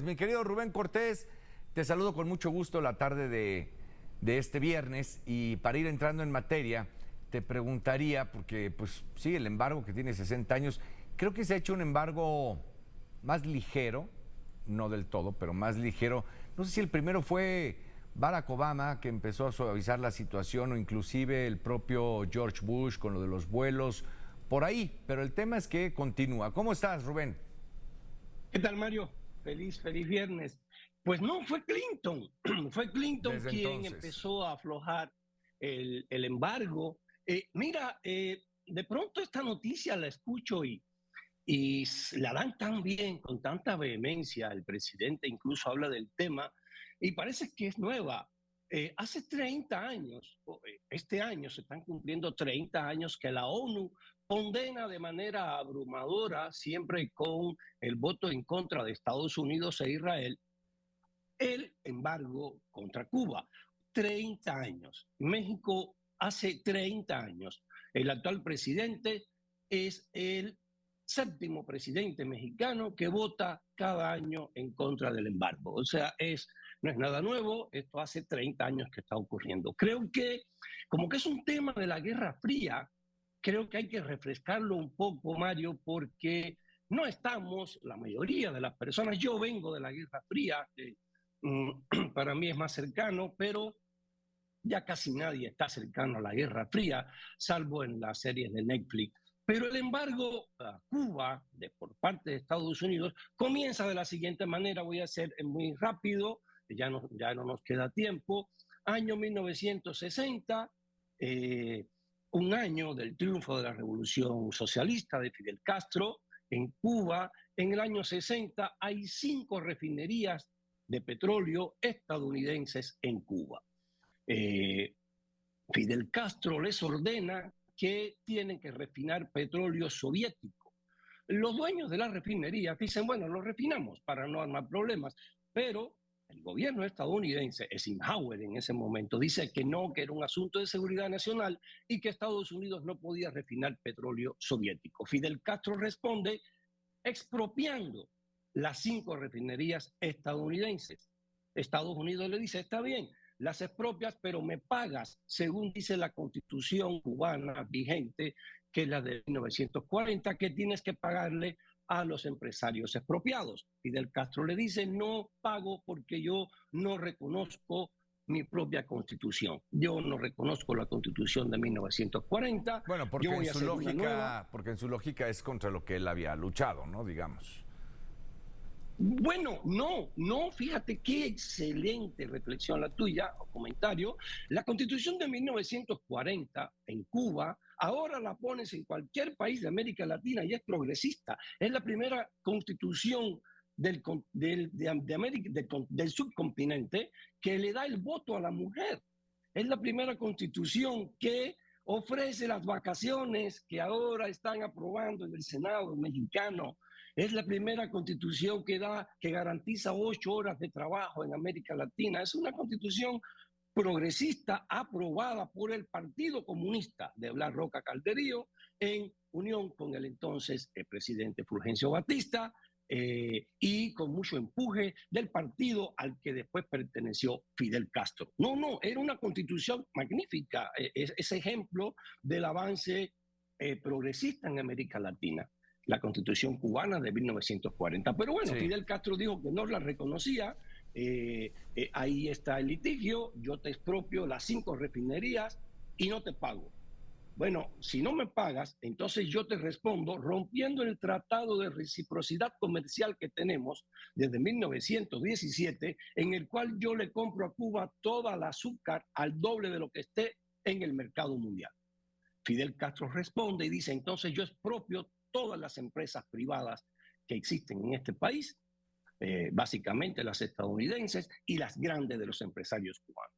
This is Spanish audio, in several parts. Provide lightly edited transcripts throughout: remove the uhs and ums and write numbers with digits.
Mi querido Rubén Cortés, te saludo con mucho gusto la tarde de este viernes y para ir entrando en materia, te preguntaría, porque pues sí, el embargo que tiene 60 años, creo que se ha hecho un embargo más ligero, no del todo, pero más ligero. No sé si el primero fue Barack Obama, que empezó a suavizar la situación, o inclusive el propio George Bush con lo de los vuelos, por ahí, pero el tema es que continúa. ¿Cómo estás, Rubén? ¿Qué tal, Mario? Feliz viernes. Pues no, fue Clinton. Fue Clinton Desde quien entonces. empezó a aflojar el embargo. De pronto esta noticia la escucho y la dan tan bien, con tanta vehemencia. El presidente incluso habla del tema y parece que es nueva. Hace 30 años, este año se están cumpliendo 30 años que la ONU condena de manera abrumadora, siempre con el voto en contra de Estados Unidos e Israel, el embargo contra Cuba. 30 años. México hace 30 años. El actual presidente es el séptimo presidente mexicano que vota cada año en contra del embargo. O sea, no es nada nuevo, esto hace 30 años que está ocurriendo. Creo que, como que es un tema de la Guerra Fría, creo que hay que refrescarlo un poco, Mario, porque no estamos, la mayoría de las personas, yo vengo de la Guerra Fría, para mí es más cercano, pero ya casi nadie está cercano a la Guerra Fría, salvo en las series de Netflix. Pero el embargo a Cuba por parte de Estados Unidos comienza de la siguiente manera, voy a ser muy rápido, ya no nos queda tiempo. Año 1960, un año del triunfo de la Revolución Socialista de Fidel Castro en Cuba. En el año 60 hay 5 refinerías de petróleo estadounidenses en Cuba. Eh, Fidel Castro les ordena que tienen que refinar petróleo soviético. Los dueños de las refinerías dicen, bueno, lo refinamos para no armar problemas, pero el gobierno estadounidense, Eisenhower en ese momento, dice que no, que era un asunto de seguridad nacional y que Estados Unidos no podía refinar petróleo soviético. Fidel Castro responde expropiando las 5 refinerías estadounidenses. Estados Unidos le dice, está bien, las expropias, pero me pagas, según dice la constitución cubana vigente, que es la de 1940, que tienes que pagarle a los empresarios expropiados. Fidel Castro le dice, no pago porque yo no reconozco mi propia constitución. Yo no reconozco la constitución de 1940, Bueno, yo voy a hacer una nueva. porque en su lógica es contra lo que él había luchado, ¿no? Digamos. Bueno, no, fíjate qué excelente reflexión la tuya o comentario. La Constitución de 1940 en Cuba, ahora la pones en cualquier país de América Latina y es progresista. Es la primera constitución de América, del subcontinente que le da el voto a la mujer. Es la primera constitución que ofrece las vacaciones que ahora están aprobando en el Senado mexicano. Es la primera constitución que garantiza 8 horas de trabajo en América Latina. Es una constitución progresista aprobada por el Partido Comunista de Blas Roca Calderío en unión con el entonces presidente Fulgencio Batista y con mucho empuje del partido al que después perteneció Fidel Castro. No, era una constitución magnífica, ese ejemplo del avance progresista en América Latina, la constitución cubana de 1940. Pero bueno, Sí. Fidel Castro dijo que no la reconocía. Ahí está el litigio, yo te expropio las 5 refinerías y no te pago. Bueno, si no me pagas, entonces yo te respondo rompiendo el tratado de reciprocidad comercial que tenemos desde 1917, en el cual yo le compro a Cuba toda el azúcar al doble de lo que esté en el mercado mundial. Fidel Castro responde y dice, entonces yo expropio todas las empresas privadas que existen en este país, básicamente las estadounidenses y las grandes de los empresarios cubanos.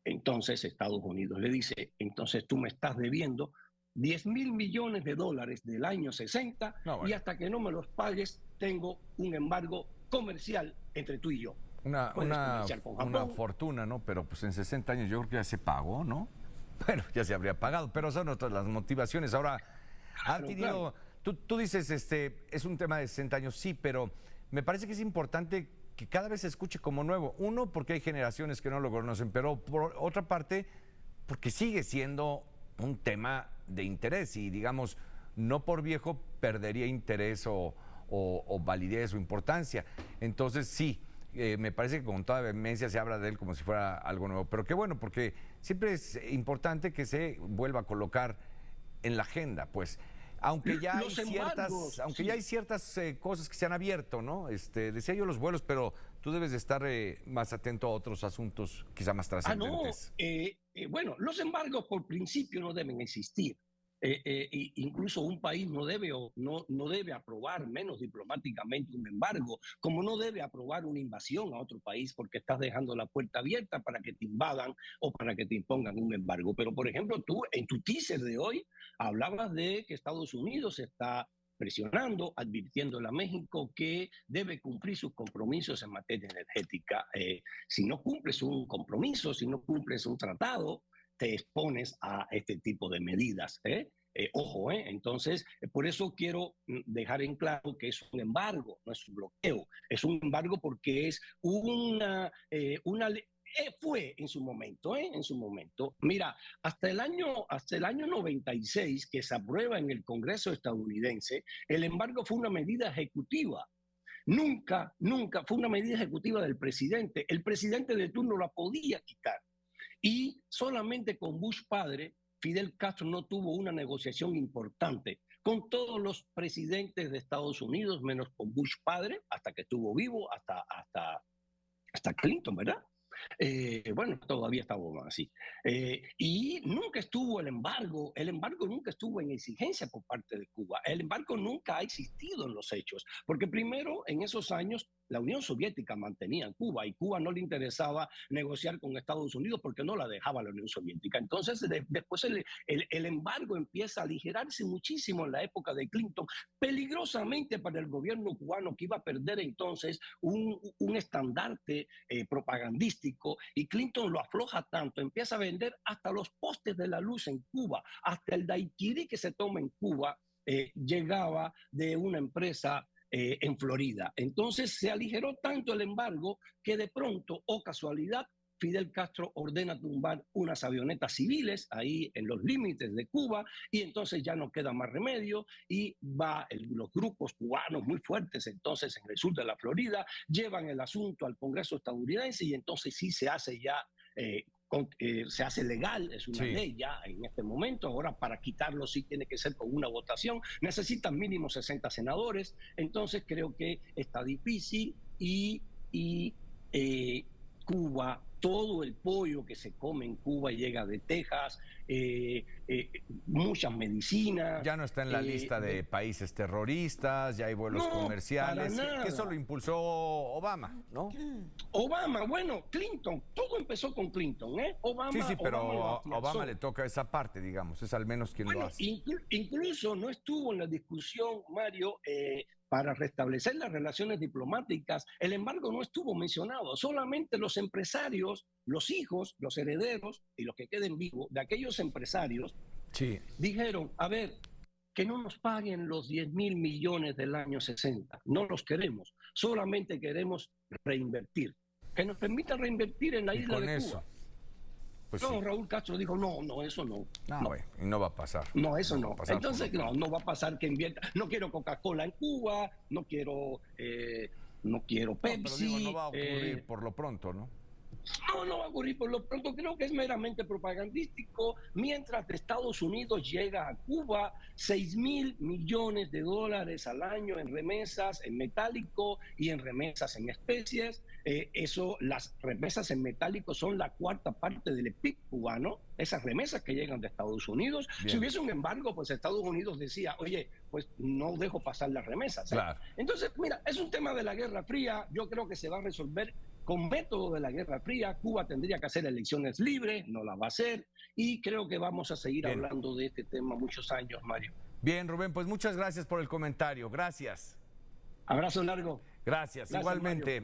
Entonces Estados Unidos le dice, entonces tú me estás debiendo 10.000 millones de dólares del año 60 No, y bueno. hasta que no me los pagues tengo un embargo comercial entre tú y yo. Una, Puedes una, comerciar con una Japón. fortuna, ¿no? Pero pues en 60 años yo creo que ya se pagó, ¿no? Bueno, ya se habría pagado, pero son otras las motivaciones. Ahora, ha Claro. tenido, tú dices, es un tema de 60 años, sí, pero me parece que es importante que cada vez se escuche como nuevo. Uno, porque hay generaciones que no lo conocen, pero por otra parte, porque sigue siendo un tema de interés y, digamos, no por viejo perdería interés o validez o importancia. Entonces, sí, me parece que con toda vehemencia se habla de él como si fuera algo nuevo. Pero qué bueno, porque siempre es importante que se vuelva a colocar en la agenda, pues. Aunque ya hay ciertas, ya hay ciertas cosas que se han abierto, ¿no? Decía yo los vuelos, pero tú debes de estar más atento a otros asuntos quizá más trascendentes. Bueno, los embargos por principio no deben existir. Incluso un país no debe aprobar, menos diplomáticamente, un embargo, como no debe aprobar una invasión a otro país porque estás dejando la puerta abierta para que te invadan o para que te impongan un embargo. Pero, por ejemplo, tú en tu teaser de hoy hablabas de que Estados Unidos está presionando, advirtiéndole a México que debe cumplir sus compromisos en materia energética. Si no cumples un compromiso, si no cumples un tratado, te expones a este tipo de medidas. Ojo, entonces, por eso quiero dejar en claro que es un embargo, no es un bloqueo, es un embargo porque es fue en su momento, en su momento. Mira, hasta el año 96, que se aprueba en el Congreso estadounidense, el embargo fue una medida ejecutiva. Nunca fue una medida ejecutiva del presidente. El presidente de turno la podía quitar. Y solamente con Bush padre, Fidel Castro no tuvo una negociación importante con todos los presidentes de Estados Unidos, menos con Bush padre, hasta que estuvo vivo, hasta Clinton, ¿verdad? Bueno, todavía está Obama, sí. Y nunca estuvo el embargo nunca estuvo en exigencia por parte de Cuba. El embargo nunca ha existido en los hechos, porque primero en esos años la Unión Soviética mantenía Cuba y Cuba no le interesaba negociar con Estados Unidos porque no la dejaba la Unión Soviética. Entonces, después el embargo empieza a aligerarse muchísimo en la época de Clinton, peligrosamente para el gobierno cubano, que iba a perder entonces un estandarte propagandístico, y Clinton lo afloja tanto, empieza a vender hasta los postes de la luz en Cuba, hasta el daiquiri que se toma en Cuba llegaba de una empresa en Florida. Entonces se aligeró tanto el embargo que de pronto, o casualidad, Fidel Castro ordena tumbar unas avionetas civiles ahí en los límites de Cuba, y entonces ya no queda más remedio y los grupos cubanos muy fuertes entonces en el sur de la Florida llevan el asunto al Congreso estadounidense, y entonces sí se hace ya se hace legal, es una ley ya en este momento. Ahora, para quitarlo sí tiene que ser con una votación, necesitan mínimo 60 senadores, entonces creo que está difícil. Cuba, todo el pollo que se come en Cuba llega de Texas, muchas medicinas. Ya no está en la lista de países terroristas, ya hay vuelos comerciales, que eso lo impulsó Obama, ¿no? Obama, bueno, Clinton, todo empezó con Clinton, ¿eh? Sí, pero a Obama le toca esa parte, digamos, es al menos quien lo hace. Incluso no estuvo en la discusión, Mario, para restablecer las relaciones diplomáticas. El embargo no estuvo mencionado, solamente los empresarios, los hijos, los herederos y los que queden vivos de aquellos empresarios dijeron, a ver, que no nos paguen los 10.000 millones del año 60, no los queremos, solamente queremos reinvertir, que nos permita reinvertir en la isla de Cuba. Pues no, Raúl Castro dijo, no, eso no. Y no va a pasar. No, eso no. Entonces, no va a pasar que invierta. No quiero Coca-Cola en Cuba, no quiero Pepsi. Pero digo, no va a ocurrir por lo pronto, ¿no? No va a ocurrir por lo pronto. Creo que es meramente propagandístico. Mientras de Estados Unidos llega a Cuba 6.000 millones de dólares al año en remesas en metálico y en remesas en especies. Las remesas en metálico son la cuarta parte del PIB cubano. Esas remesas que llegan de Estados Unidos. Bien. Si hubiese un embargo, pues Estados Unidos decía, oye, pues no dejo pasar las remesas. Claro. Entonces, mira, es un tema de la Guerra Fría. Yo creo que se va a resolver con método de la Guerra Fría. Cuba tendría que hacer elecciones libres, no las va a hacer, y creo que vamos a seguir hablando de este tema muchos años, Mario. Bien, Rubén, pues muchas gracias por el comentario. Gracias. Abrazo largo. Gracias igualmente. Mario.